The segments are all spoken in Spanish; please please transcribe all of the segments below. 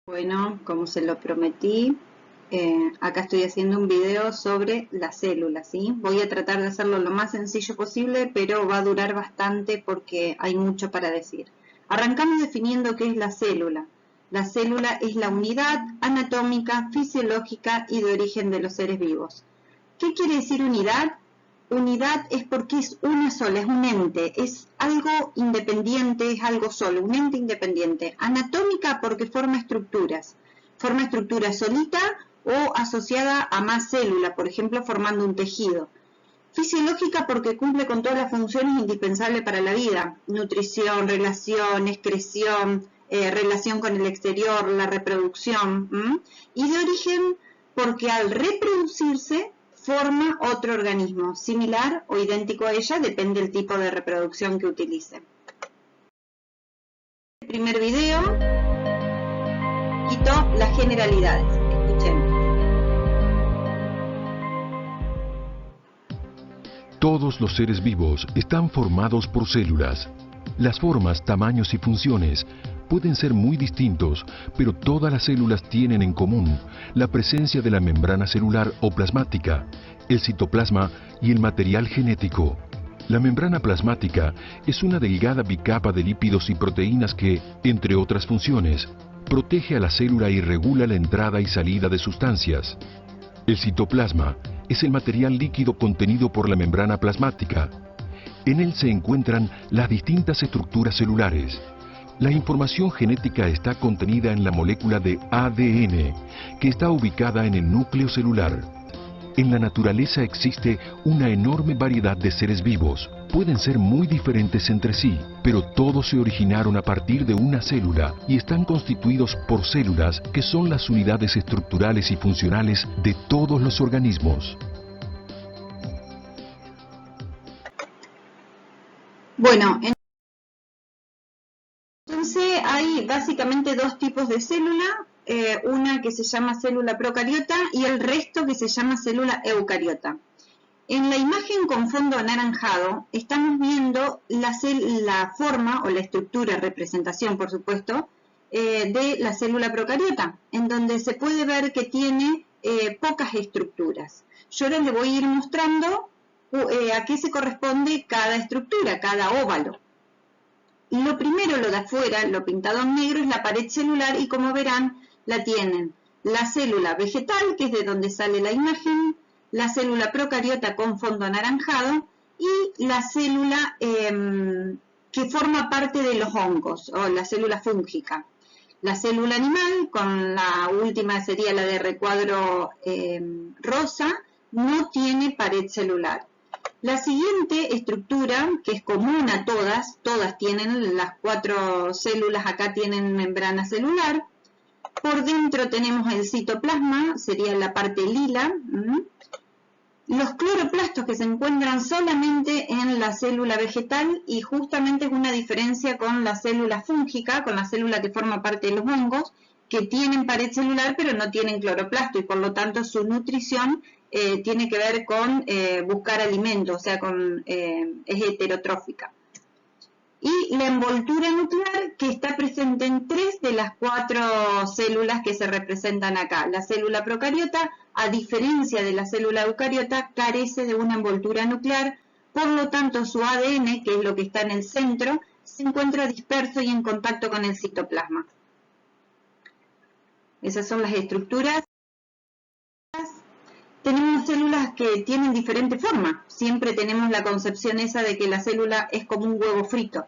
Bueno, como se lo prometí, acá estoy haciendo un video sobre las células, ¿sí? Voy a tratar de hacerlo lo más sencillo posible, pero va a durar bastante porque hay mucho para decir. Arrancamos definiendo qué es la célula. La célula es la unidad anatómica, fisiológica y de origen de los seres vivos. ¿Qué quiere decir unidad? Unidad es porque es una sola, es un ente, es algo independiente, es algo solo, un ente independiente. Anatómica porque forma estructuras solita o asociada a más células, por ejemplo formando un tejido. Fisiológica porque cumple con todas las funciones indispensables para la vida, nutrición, relación, excreción, relación con el exterior, la reproducción. Y de origen porque al reproducirse forma otro organismo, similar o idéntico a ella, depende del tipo de reproducción que utilice. El primer video quitó las generalidades. Escuchemos. Todos los seres vivos están formados por células. Las formas, tamaños y funciones pueden ser muy distintos, pero todas las células tienen en común la presencia de la membrana celular o plasmática, el citoplasma y el material genético. La membrana plasmática es una delgada bicapa de lípidos y proteínas que, entre otras funciones, protege a la célula y regula la entrada y salida de sustancias. El citoplasma es el material líquido contenido por la membrana plasmática. En él se encuentran las distintas estructuras celulares. La información genética está contenida en la molécula de ADN, que está ubicada en el núcleo celular. En la naturaleza existe una enorme variedad de seres vivos. Pueden ser muy diferentes entre sí, pero todos se originaron a partir de una célula y están constituidos por células que son las unidades estructurales y funcionales de todos los organismos. Bueno, entonces hay básicamente dos tipos de célula, una que se llama célula procariota y el resto que se llama célula eucariota. En la imagen con fondo anaranjado estamos viendo la forma o la estructura, representación por supuesto, de la célula procariota, en donde se puede ver que tiene pocas estructuras. Yo ahora le voy a ir mostrando a qué se corresponde cada estructura, cada óvalo. Lo primero, lo de afuera, lo pintado en negro, es la pared celular y como verán, la tienen la célula vegetal, que es de donde sale la imagen, la célula procariota con fondo anaranjado y la célula que forma parte de los hongos o la célula fúngica. La célula animal, con la última sería la de recuadro rosa, no tiene pared celular. La siguiente estructura, que es común a todas tienen, las 4 células acá tienen membrana celular. Por dentro tenemos el citoplasma, sería la parte lila. Los cloroplastos que se encuentran solamente en la célula vegetal y justamente es una diferencia con la célula fúngica, con la célula que forma parte de los hongos, que tienen pared celular pero no tienen cloroplasto y por lo tanto su nutrición tiene que ver con buscar alimento, o sea, es heterotrófica. Y la envoltura nuclear que está presente en 3 de las 4 células que se representan acá. La célula procariota, a diferencia de la célula eucariota, carece de una envoltura nuclear, por lo tanto su ADN, que es lo que está en el centro, se encuentra disperso y en contacto con el citoplasma. Esas son las estructuras. Tenemos células que tienen diferente forma. Siempre tenemos la concepción esa de que la célula es como un huevo frito.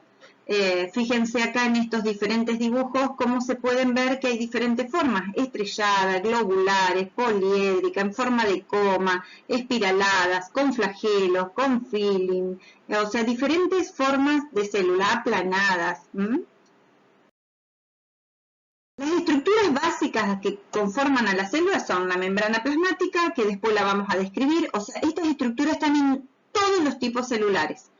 Fíjense acá en estos diferentes dibujos cómo se pueden ver que hay diferentes formas. Estrelladas, globulares, poliédrica, en forma de coma, espiraladas, con flagelos, con filling. O sea, diferentes formas de célula, aplanadas. Las estructuras básicas que conforman a la célula son la membrana plasmática, que después la vamos a describir. O sea, estas estructuras están en todos los tipos celulares.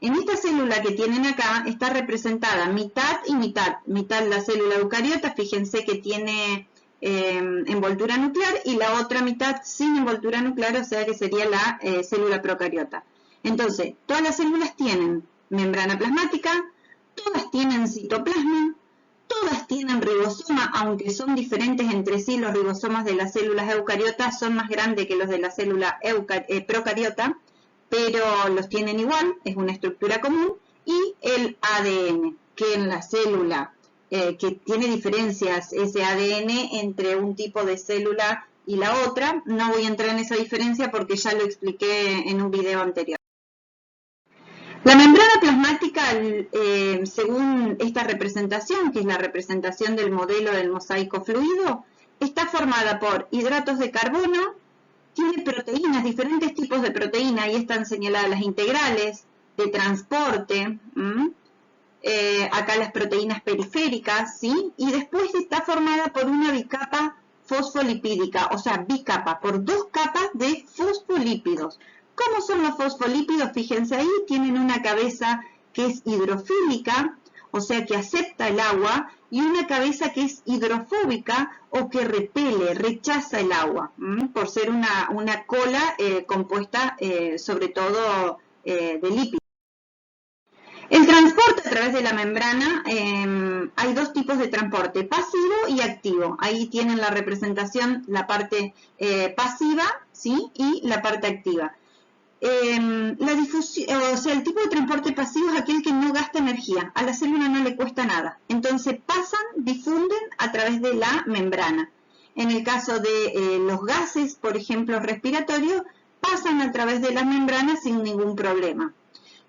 En esta célula que tienen acá está representada mitad y mitad. Mitad la célula eucariota, fíjense que tiene envoltura nuclear, y la otra mitad sin envoltura nuclear, o sea que sería la célula procariota. Entonces, todas las células tienen membrana plasmática, todas tienen citoplasma, todas tienen ribosoma, aunque son diferentes entre sí, los ribosomas de las células eucariotas son más grandes que los de la célula procariota, pero los tienen igual, es una estructura común, y el ADN, que en la célula, que tiene diferencias ese ADN entre un tipo de célula y la otra. No voy a entrar en esa diferencia porque ya lo expliqué en un video anterior. La membrana plasmática, según esta representación, que es la representación del modelo del mosaico fluido, está formada por hidratos de carbono, tiene proteínas, diferentes tipos de proteínas, ahí están señaladas las integrales, de transporte, acá las proteínas periféricas, ¿sí? Y después está formada por una bicapa fosfolipídica, o sea, bicapa, por dos capas de fosfolípidos. ¿Cómo son los fosfolípidos? Fíjense ahí, tienen una cabeza que es hidrofílica, o sea, que acepta el agua, y una cabeza que es hidrofóbica o que repele, rechaza el agua, por ser una cola compuesta sobre todo de lípidos. El transporte a través de la membrana, hay dos tipos de transporte, pasivo y activo. Ahí tienen la representación, la parte pasiva, ¿sí? Y la parte activa. La difusión, o sea, el tipo de transporte pasivo es aquel que no gasta energía, a la célula no le cuesta nada, entonces pasan, difunden a través de la membrana. En el caso de los gases, por ejemplo, respiratorios, pasan a través de la membrana sin ningún problema.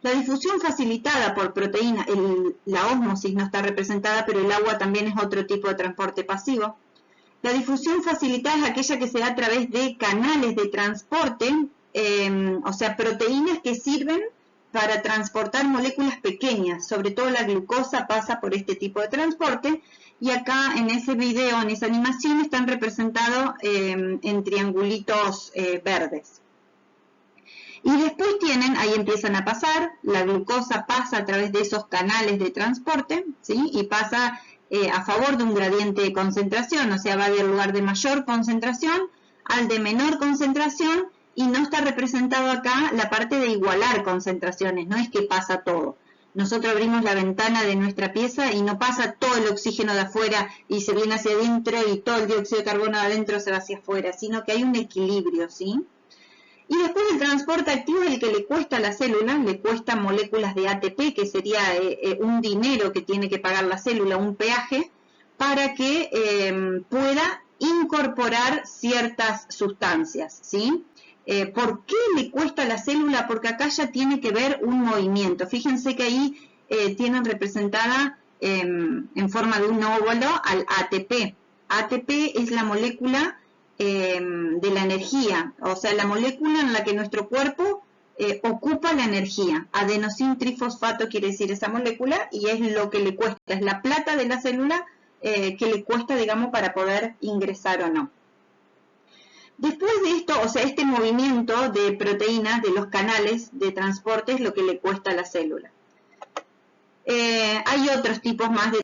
La difusión facilitada por proteína, la ósmosis no está representada, pero el agua también es otro tipo de transporte pasivo. La difusión facilitada es aquella que se da a través de canales de transporte, o sea, proteínas que sirven para transportar moléculas pequeñas, sobre todo la glucosa pasa por este tipo de transporte, y acá en ese video, en esa animación, están representados en triangulitos verdes. Y después tienen, ahí empiezan a pasar, la glucosa pasa a través de esos canales de transporte, ¿sí? Y pasa a favor de un gradiente de concentración, o sea, va del lugar de mayor concentración al de menor concentración, y no está representado acá la parte de igualar concentraciones, no es que pasa todo. Nosotros abrimos la ventana de nuestra pieza y no pasa todo el oxígeno de afuera y se viene hacia adentro y todo el dióxido de carbono de adentro se va hacia afuera, sino que hay un equilibrio, ¿sí? Y después el transporte activo es el que le cuesta a la célula, le cuesta moléculas de ATP, que sería un dinero que tiene que pagar la célula, un peaje, para que pueda incorporar ciertas sustancias, ¿sí? ¿Por qué le cuesta a la célula? Porque acá ya tiene que ver un movimiento. Fíjense que ahí tienen representada en forma de un óvalo al ATP. ATP es la molécula de la energía, o sea, la molécula en la que nuestro cuerpo ocupa la energía. Adenosín trifosfato quiere decir esa molécula y es lo que le cuesta, es la plata de la célula que le cuesta, digamos, para poder ingresar o no. Después de esto, o sea, este movimiento de proteínas de los canales de transporte es lo que le cuesta a la célula. Hay otros tipos más de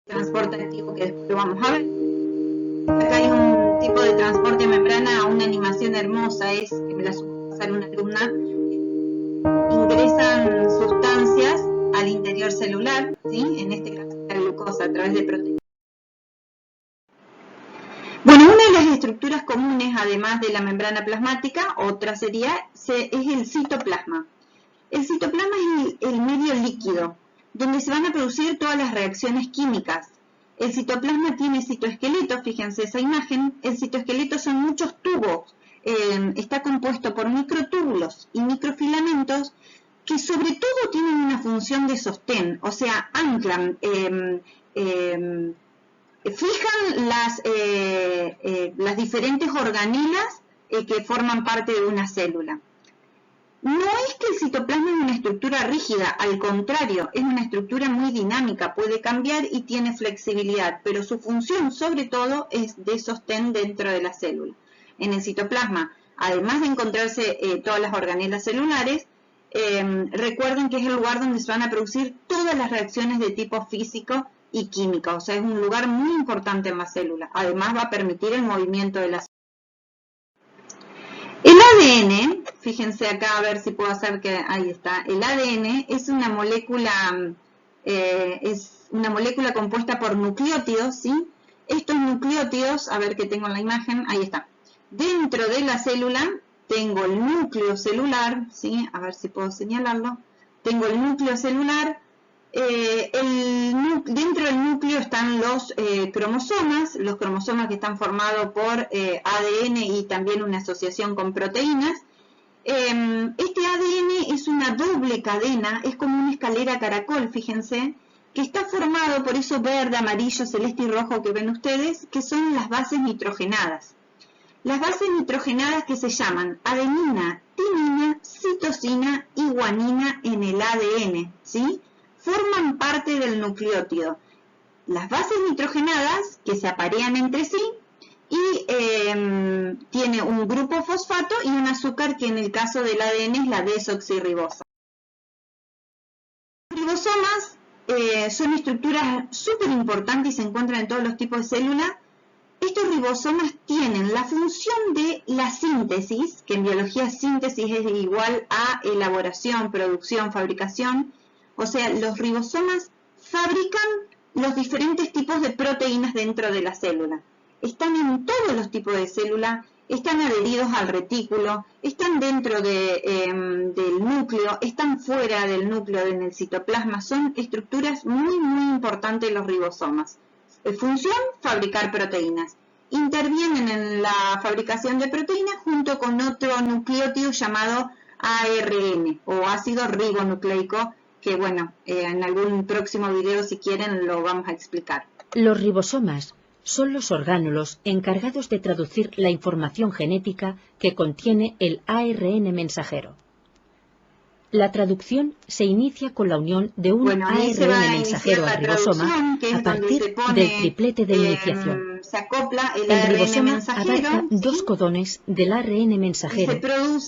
transporte activo que después lo vamos a ver. Acá hay un tipo de transporte de membrana, una animación hermosa, es que me la supo pasar una alumna. Ingresan sustancias al interior celular, ¿sí? En este caso la glucosa a través de proteínas. Bueno, una de las estructuras comunes, además de la membrana plasmática, otra sería, es el citoplasma. El citoplasma es el medio líquido, donde se van a producir todas las reacciones químicas. El citoplasma tiene citoesqueleto, fíjense esa imagen. El citoesqueleto son muchos tubos, está compuesto por microtúbulos y microfilamentos que sobre todo tienen una función de sostén, o sea, anclan, fijan las diferentes organelas que forman parte de una célula. No es que el citoplasma es una estructura rígida, al contrario, es una estructura muy dinámica, puede cambiar y tiene flexibilidad, pero su función sobre todo es de sostén dentro de la célula. En el citoplasma, además de encontrarse todas las organelas celulares, recuerden que es el lugar donde se van a producir todas las reacciones de tipo físico y química, o sea, es un lugar muy importante en la célula. Además va a permitir el movimiento de la célula. El ADN, fíjense acá a ver si puedo hacer que, ahí está, el ADN es una molécula compuesta por nucleótidos, ¿sí? Estos nucleótidos, a ver que tengo en la imagen, ahí está. Dentro de la célula tengo el núcleo celular, ¿sí? A ver si puedo señalarlo. Tengo el núcleo celular. Dentro del núcleo están los cromosomas que están formados por ADN y también una asociación con proteínas. Este ADN es una doble cadena, es como una escalera caracol, fíjense, que está formado por eso verde, amarillo, celeste y rojo que ven ustedes, que son las bases nitrogenadas. Las bases nitrogenadas que se llaman adenina, timina, citosina y guanina en el ADN, ¿sí? Forman parte del nucleótido. Las bases nitrogenadas que se aparean entre sí y tiene un grupo fosfato y un azúcar que en el caso del ADN es la desoxirribosa. Los ribosomas son estructuras súper importantes y se encuentran en todos los tipos de células. Estos ribosomas tienen la función de la síntesis, que en biología síntesis es igual a elaboración, producción, fabricación. O sea, los ribosomas fabrican los diferentes tipos de proteínas dentro de la célula. Están en todos los tipos de célula, están adheridos al retículo, están dentro del núcleo, están fuera del núcleo en el citoplasma. Son estructuras muy, muy importantes los ribosomas. Función, fabricar proteínas. Intervienen en la fabricación de proteínas junto con otro nucleótido llamado ARN o ácido ribonucleico, que bueno, en algún próximo video si quieren lo vamos a explicar. Los ribosomas son los orgánulos encargados de traducir la información genética que contiene el ARN mensajero. La traducción se inicia con la unión de un ARN mensajero al ribosoma a partir del triplete de iniciación. Se acopla el ribosoma abarca dos codones del ARN mensajero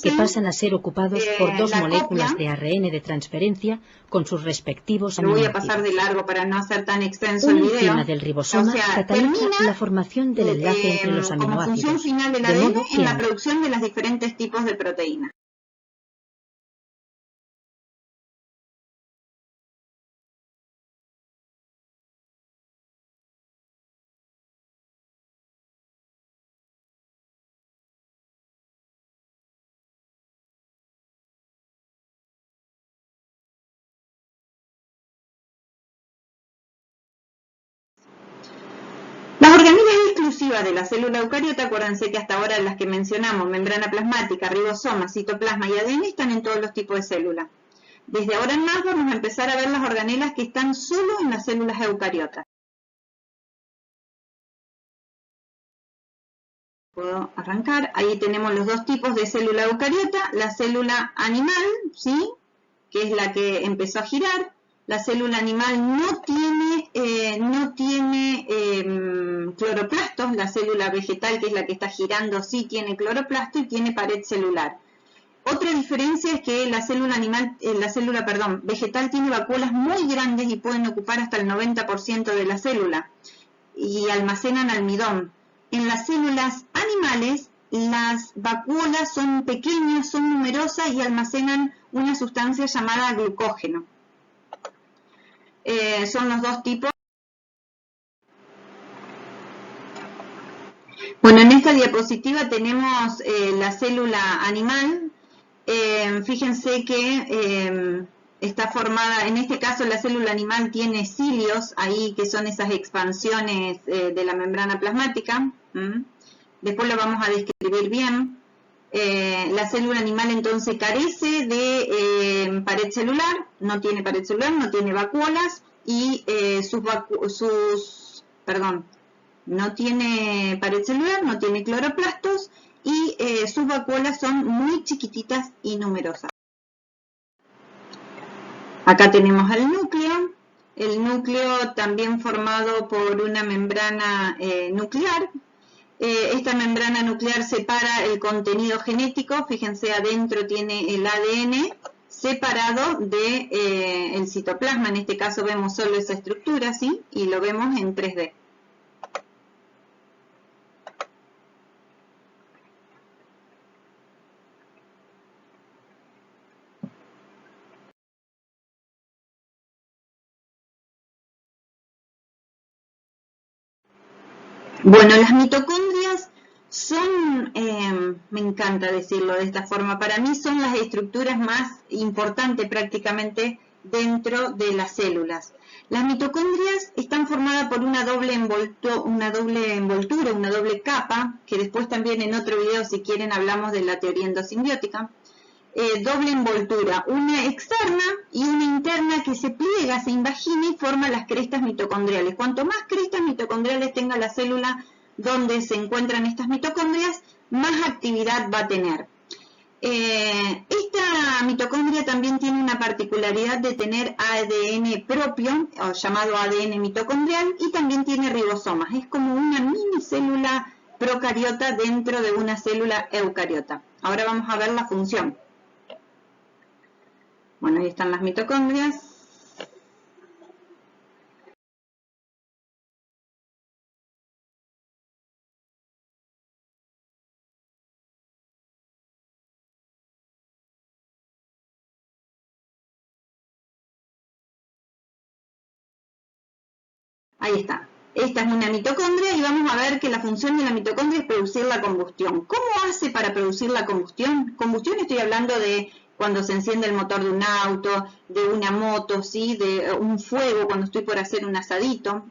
que pasan a ser ocupados por dos moléculas de ARN de transferencia con sus respectivos aminoácidos. Lo voy a pasar de largo para no hacer tan extenso el Una video. enzima del ribosoma cataliza la formación del enlace entre los aminoácidos, como función final del ADN en la producción de los diferentes tipos de proteínas. Las organelas exclusivas de la célula eucariota, acuérdense que hasta ahora las que mencionamos, membrana plasmática, ribosoma, citoplasma y ADN, están en todos los tipos de células. Desde ahora en más vamos a empezar a ver las organelas que están solo en las células eucariotas. Puedo arrancar. Ahí tenemos los dos tipos de célula eucariota, la célula animal, ¿sí?, que es la que empezó a girar. La célula animal no tiene cloroplastos. La célula vegetal, que es la que está girando, sí tiene cloroplasto y tiene pared celular. Otra diferencia es que la célula vegetal tiene vacuolas muy grandes y pueden ocupar hasta el 90% de la célula y almacenan almidón. En las células animales, las vacuolas son pequeñas, son numerosas y almacenan una sustancia llamada glucógeno. Son los dos tipos. Bueno, en esta diapositiva tenemos la célula animal. Fíjense que está formada, en este caso la célula animal tiene cilios ahí, que son esas expansiones de la membrana plasmática. Después lo vamos a describir bien. La célula animal entonces carece de pared celular, no tiene pared celular, no tiene vacuolas y no tiene pared celular, no tiene cloroplastos y sus vacuolas son muy chiquititas y numerosas. Acá tenemos el núcleo también formado por una membrana nuclear. Esta membrana nuclear separa el contenido genético, fíjense adentro tiene el ADN separado del citoplasma, en este caso vemos solo esa estructura, ¿sí? Y lo vemos en 3D. Bueno, las mitocondrias son, me encanta decirlo de esta forma, para mí son las estructuras más importantes prácticamente dentro de las células. Las mitocondrias están formadas por una doble envoltura, una doble capa, que después también en otro video, si quieren, hablamos de la teoría endosimbiótica. Doble envoltura, una externa y una interna que se pliega, se invagina y forma las crestas mitocondriales. Cuanto más crestas mitocondriales tenga la célula donde se encuentran estas mitocondrias, más actividad va a tener. Esta mitocondria también tiene una particularidad de tener ADN propio, o llamado ADN mitocondrial, y también tiene ribosomas. Es como una mini célula procariota dentro de una célula eucariota. Ahora vamos a ver la función. Bueno, ahí están las mitocondrias. Ahí está. Esta es una mitocondria y vamos a ver que la función de la mitocondria es producir la combustión. ¿Cómo hace para producir la combustión? Combustión estoy hablando de cuando se enciende el motor de un auto, de una moto, ¿sí? De un fuego, cuando estoy por hacer un asadito.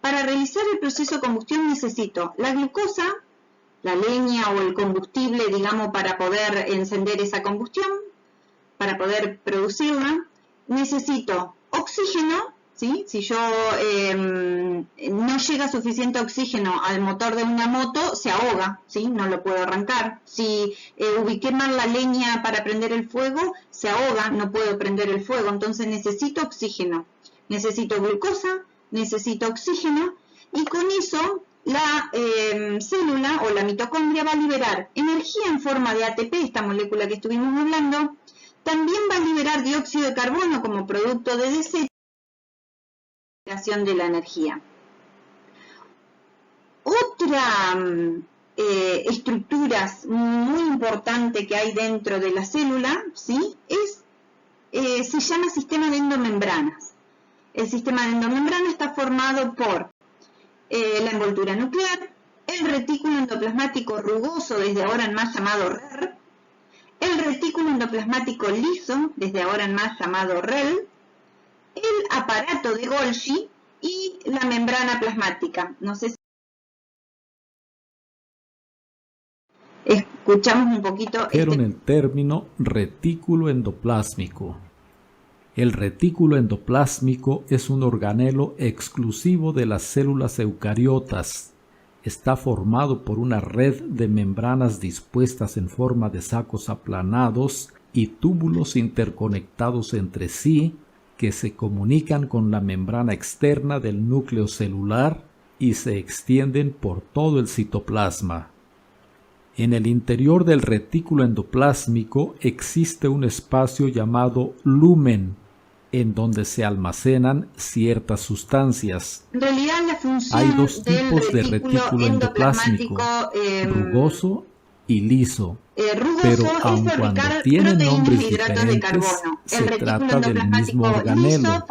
Para realizar el proceso de combustión necesito la glucosa, la leña o el combustible, digamos, para poder encender esa combustión, para poder producirla. Necesito oxígeno, ¿sí? Si yo no llega suficiente oxígeno al motor de una moto, se ahoga, ¿sí? No lo puedo arrancar. Si ubiqué mal la leña para prender el fuego, se ahoga, no puedo prender el fuego. Entonces necesito oxígeno, necesito glucosa, necesito oxígeno, y con eso la célula o la mitocondria va a liberar energía en forma de ATP, esta molécula que estuvimos hablando. También va a liberar dióxido de carbono como producto de desecho de la energía. Otra estructura muy importante que hay dentro de la célula, ¿sí? Se llama sistema de endomembranas. El sistema de endomembranas está formado por la envoltura nuclear, el retículo endoplasmático rugoso, desde ahora en más llamado RER, el retículo endoplasmático liso, desde ahora en más llamado REL, el aparato de Golgi y la membrana plasmática. No sé si escuchamos un poquito. Dijeron el término retículo endoplásmico. El retículo endoplásmico es un organelo exclusivo de las células eucariotas. Está formado por una red de membranas dispuestas en forma de sacos aplanados y túbulos interconectados entre sí que se comunican con la membrana externa del núcleo celular y se extienden por todo el citoplasma. En el interior del retículo endoplásmico existe un espacio llamado lumen, en donde se almacenan ciertas sustancias. En realidad, la función Hay dos tipos de retículo endoplasmático, rugoso y liso, pero aun cuando tienen nombres diferentes, se trata del mismo organelo.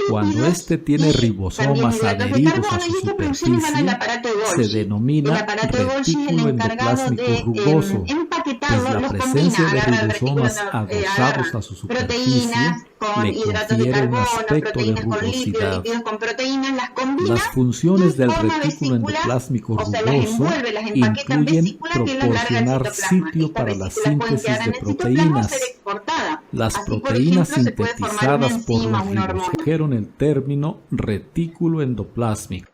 Cuando éste tiene ribosomas adheridos a su superficie, se denomina retículo endoplásmico rugoso, pues la presencia de ribosomas adosados a su superficie le confiere un aspecto de rugosidad. Las funciones del retículo endoplasmico rugoso incluyen proporcionar sitio para la síntesis de proteínas. Las proteínas sintetizadas por los ribosomas dijeron el término retículo endoplásmico.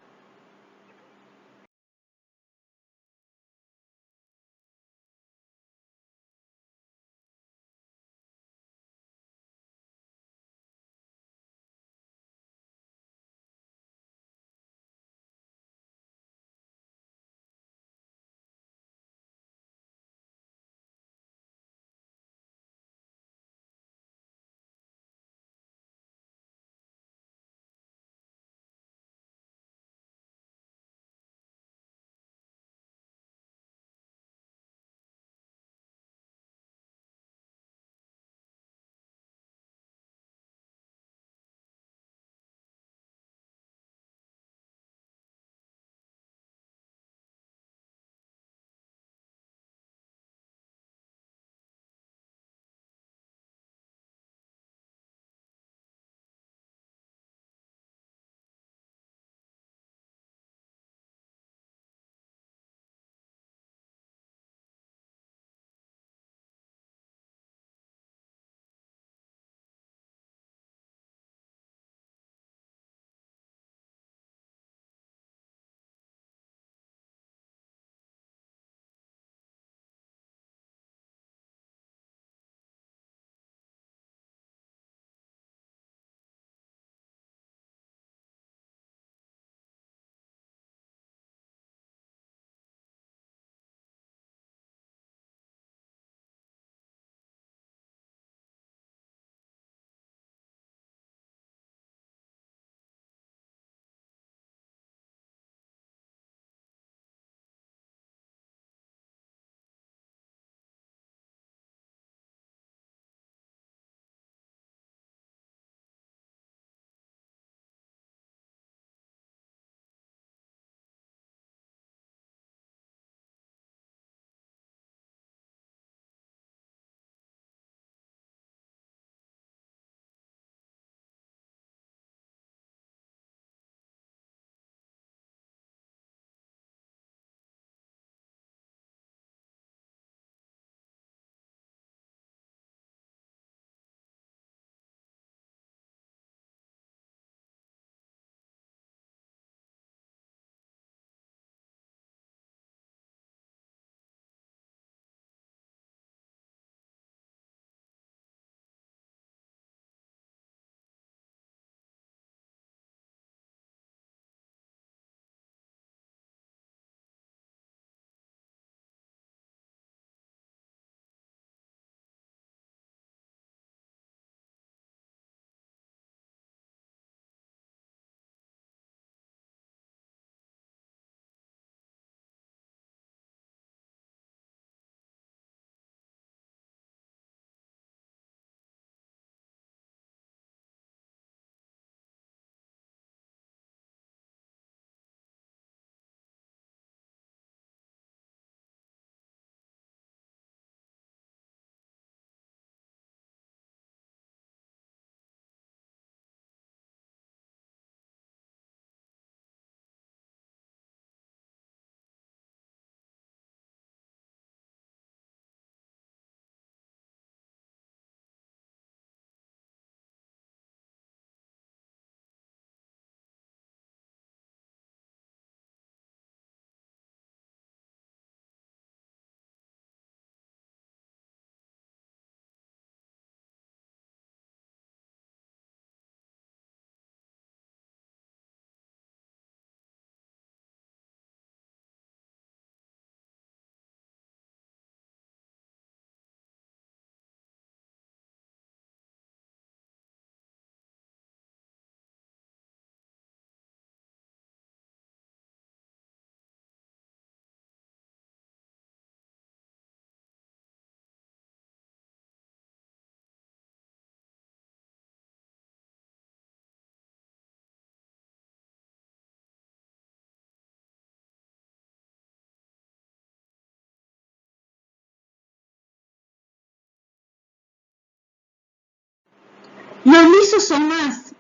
Los lisosomas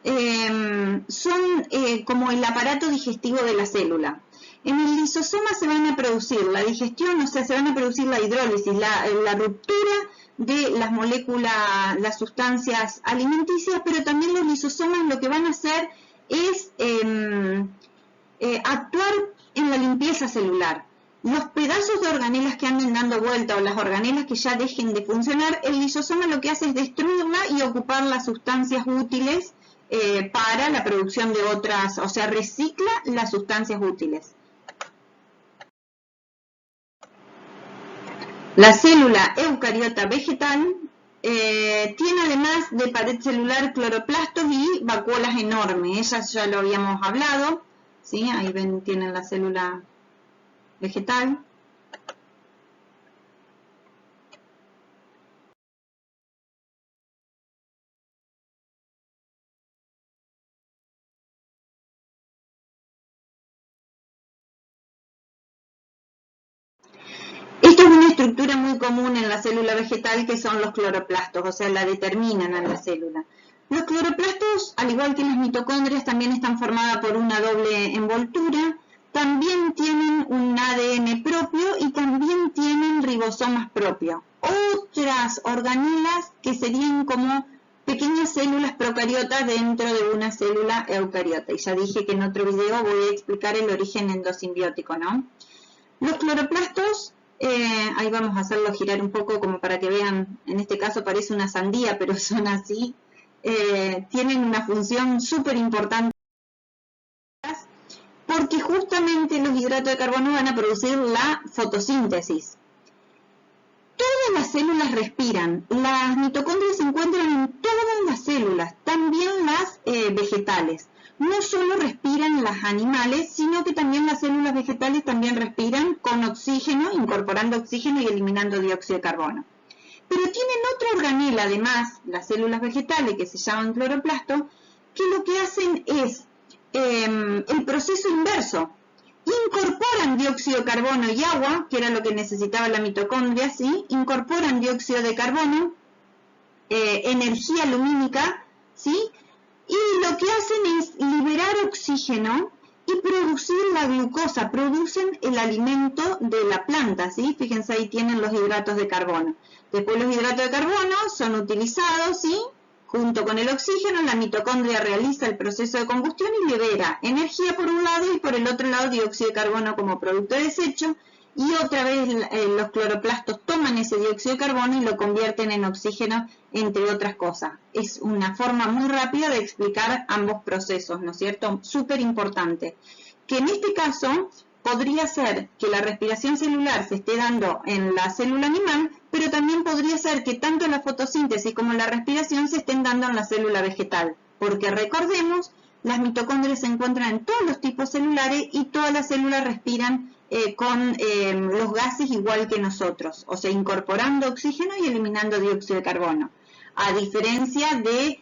son como el aparato digestivo de la célula. En el lisosoma se van a producir la digestión, o sea, se van a producir la hidrólisis, la ruptura de las moléculas, las sustancias alimenticias, pero también los lisosomas lo que van a hacer es actuar en la limpieza celular. Los pedazos de organelas que anden dando vuelta o las organelas que ya dejen de funcionar, el lisosoma lo que hace es destruirla y ocupar las sustancias útiles para la producción de otras, o sea, recicla las sustancias útiles. La célula eucariota vegetal tiene además de pared celular cloroplastos y vacuolas enormes. Ellas ya lo habíamos hablado, ¿sí? Ahí ven, tienen la célula vegetal. Esto es una estructura muy común en la célula vegetal, que son los cloroplastos, o sea, la determinan a la célula. Los cloroplastos, al igual que las mitocondrias, también están formadas por una doble envoltura, también tienen un ADN propio y también tienen ribosomas propios. Otras organelas que serían como pequeñas células procariotas dentro de una célula eucariota. Y ya dije que en otro video voy a explicar el origen endosimbiótico, ¿no? Los cloroplastos, ahí vamos a hacerlo girar un poco como para que vean, en este caso parece una sandía, pero son así, tienen una función súper importante porque justamente los hidratos de carbono van a producir la fotosíntesis. Todas las células respiran, las mitocondrias se encuentran en todas las células, también las vegetales. No solo respiran las animales, sino que también las células vegetales también respiran con oxígeno, incorporando oxígeno y eliminando dióxido de carbono. Pero tienen otra organela, además, las células vegetales, que se llaman cloroplastos, que lo que hacen es el proceso inverso. Incorporan dióxido de carbono y agua, que era lo que necesitaba la mitocondria, ¿sí? Incorporan dióxido de carbono, energía lumínica, ¿sí? Y lo que hacen es liberar oxígeno y producir la glucosa, producen el alimento de la planta, ¿sí? Fíjense, ahí tienen los hidratos de carbono. Después los hidratos de carbono son utilizados, ¿sí? Junto con el oxígeno, la mitocondria realiza el proceso de combustión y libera energía por un lado y por el otro lado dióxido de carbono como producto de desecho, y otra vez los cloroplastos toman ese dióxido de carbono y lo convierten en oxígeno, entre otras cosas. Es una forma muy rápida de explicar ambos procesos, ¿no es cierto? Súper importante. Que en este caso podría ser que la respiración celular se esté dando en la célula animal, pero también podría ser que tanto la fotosíntesis como la respiración se estén dando en la célula vegetal, porque recordemos, las mitocondrias se encuentran en todos los tipos celulares y todas las células respiran con los gases igual que nosotros, o sea, incorporando oxígeno y eliminando dióxido de carbono, a diferencia de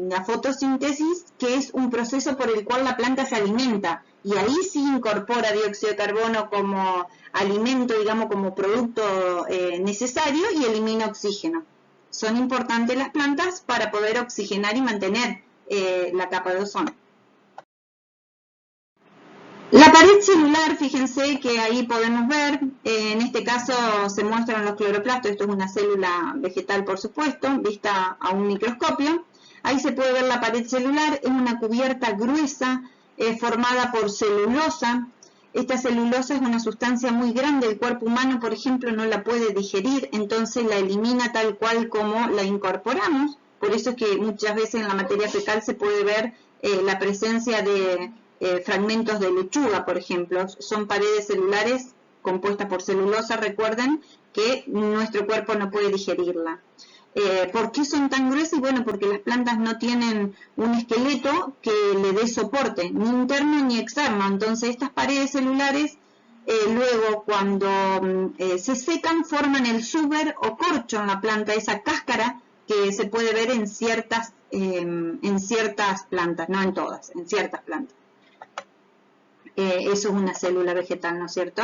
la fotosíntesis, que es un proceso por el cual la planta se alimenta, y ahí sí incorpora dióxido de carbono como alimento, digamos, como producto necesario, y elimina oxígeno. Son importantes las plantas para poder oxigenar y mantener la capa de ozono. La pared celular, fíjense que ahí podemos ver, en este caso se muestran los cloroplastos, esto es una célula vegetal por supuesto, vista a un microscopio. Ahí se puede ver la pared celular, es una cubierta gruesa formada por celulosa. Esta celulosa es una sustancia muy grande, el cuerpo humano por ejemplo no la puede digerir, entonces la elimina tal cual como la incorporamos. Por eso es que muchas veces en la materia fecal se puede ver la presencia de fragmentos de lechuga, por ejemplo. Son paredes celulares compuestas por celulosa, recuerden que nuestro cuerpo no puede digerirla. ¿Por qué son tan gruesas? Y bueno, porque las plantas no tienen un esqueleto que le dé soporte, ni interno ni externo. Entonces estas paredes celulares luego cuando se secan forman el suber o corcho en la planta, esa cáscara que se puede ver en ciertas plantas, no en todas, en ciertas plantas. Eso es una célula vegetal, ¿no es cierto?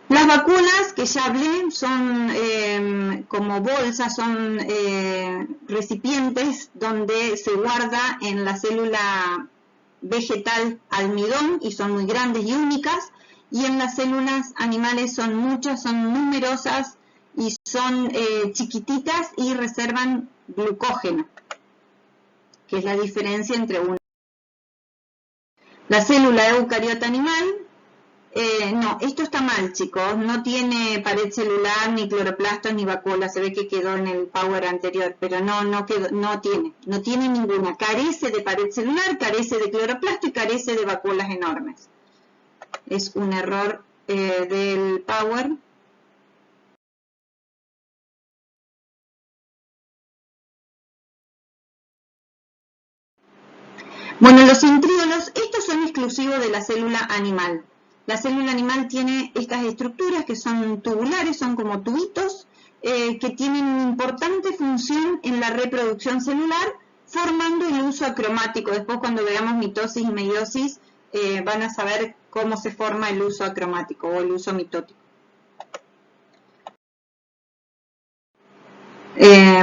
Las vacuolas que ya hablé son como bolsas, son recipientes donde se guarda en la célula vegetal almidón y son muy grandes y únicas, y en las células animales son muchas, son numerosas y son chiquititas y reservan glucógeno, que es la diferencia entre una. La célula eucariota animal, no, esto está mal, chicos, no tiene pared celular, ni cloroplastos, ni vacuolas, se ve que quedó en el power anterior, pero no tiene ninguna, carece de pared celular, carece de cloroplasto y carece de vacuolas enormes. Es un error del power. Bueno, los centríolos, estos son exclusivos de la célula animal. La célula animal tiene estas estructuras que son tubulares, son como tubitos, que tienen una importante función en la reproducción celular, formando el uso acromático. Después, cuando veamos mitosis y meiosis, van a saber cómo se forma el uso acromático o el uso mitótico.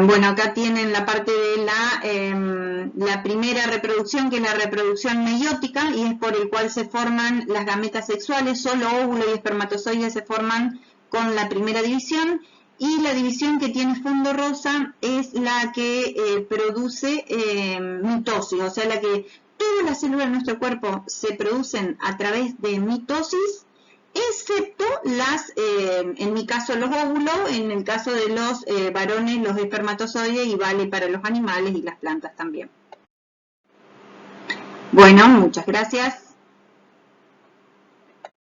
Bueno, acá tienen la parte de la primera reproducción, que es la reproducción meiótica, y es por el cual se forman las gametas sexuales. Solo óvulo y espermatozoide se forman con la primera división, y la división que tiene fondo rosa es la que produce mitosis, o sea, la que todas las células de nuestro cuerpo se producen a través de mitosis, excepto en mi caso los óvulos, en el caso de los varones los espermatozoides, y vale para los animales y las plantas también. Bueno, muchas gracias.